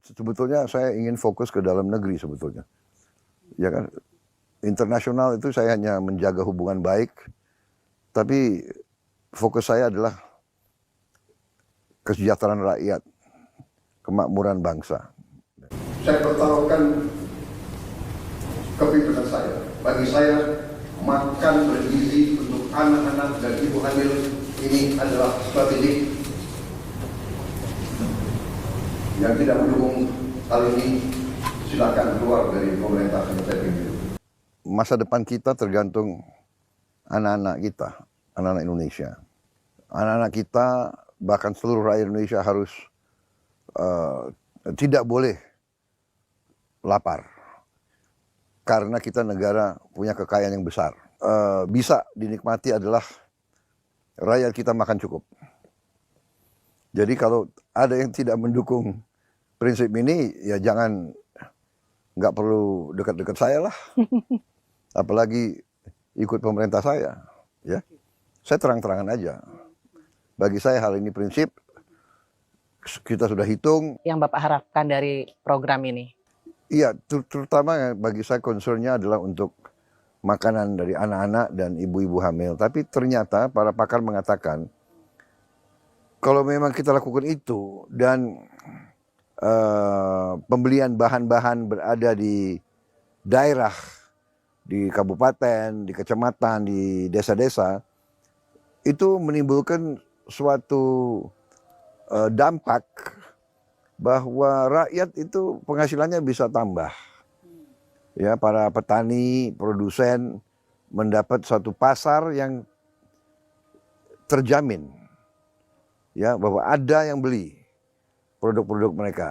sebetulnya saya ingin fokus ke dalam negeri sebetulnya. Ya kan, internasional itu saya hanya menjaga hubungan baik, tapi fokus saya adalah kesejahteraan rakyat, kemakmuran bangsa. Saya pertaruhkan kepimpinan saya. Bagi saya, makan bergizi untuk anak-anak dan ibu hamil ini adalah strategi. Yang tidak mendukung hal ini, silakan keluar dari pemerintah yang saya pimpin. Masa depan kita tergantung anak-anak kita, anak-anak Indonesia. Anak-anak kita, bahkan seluruh rakyat Indonesia harus tidak boleh lapar. Karena kita negara punya kekayaan yang besar. Bisa dinikmati adalah rakyat kita makan cukup. Jadi kalau ada yang tidak mendukung prinsip ini, ya jangan, nggak perlu dekat-dekat saya lah. Apalagi ikut pemerintah saya. Ya, saya terang-terangan aja. Bagi saya hal ini prinsip, kita sudah hitung. Yang Bapak harapkan dari program ini? Iya, terutama bagi saya concernnya adalah untuk makanan dari anak-anak dan ibu-ibu hamil. Tapi ternyata para pakar mengatakan, kalau memang kita lakukan itu dan pembelian bahan-bahan berada di daerah, di kabupaten, di kecamatan, di desa-desa, itu menimbulkan suatu dampak bahwa rakyat itu penghasilannya bisa tambah. Ya, para petani, produsen mendapat suatu pasar yang terjamin. Ya, bahwa ada yang beli produk-produk mereka.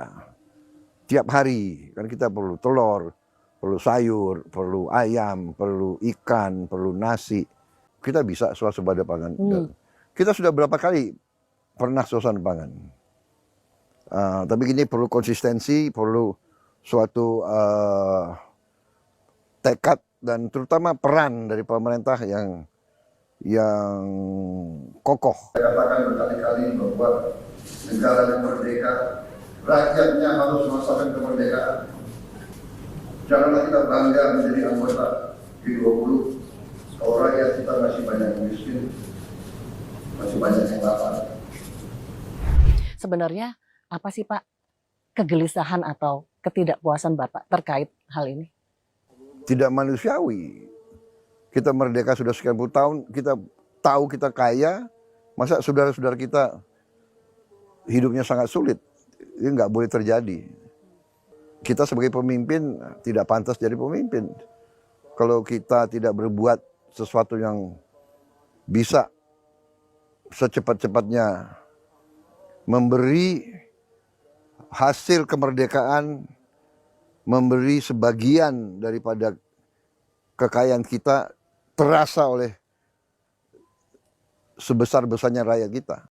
Tiap hari kan kita perlu telur, perlu sayur, perlu ayam, perlu ikan, perlu nasi. Kita bisa swasembada pangan. Kita sudah berapa kali pernah swasembada pangan. Tapi ini perlu konsistensi, perlu suatu tekad dan terutama peran dari pemerintah yang kokoh. Saya katakan berkali-kali bahwa negara yang merdeka, rakyatnya harus merasakan kemerdekaan. Janganlah kita bangga menjadi anggota G20 kalau rakyat kita masih banyak yang miskin, masih banyak yang lapar. Sebenarnya apa sih Pak kegelisahan atau ketidakpuasan Bapak terkait hal ini? Tidak manusiawi. Kita merdeka sudah sekian puluh tahun, kita tahu kita kaya, masa saudara-saudara kita hidupnya sangat sulit. Ini nggak boleh terjadi. Kita sebagai pemimpin tidak pantas jadi pemimpin. Kalau kita tidak berbuat sesuatu yang bisa secepat-cepatnya memberi hasil kemerdekaan, memberi sebagian daripada kekayaan kita terasa oleh sebesar-besarnya rakyat kita.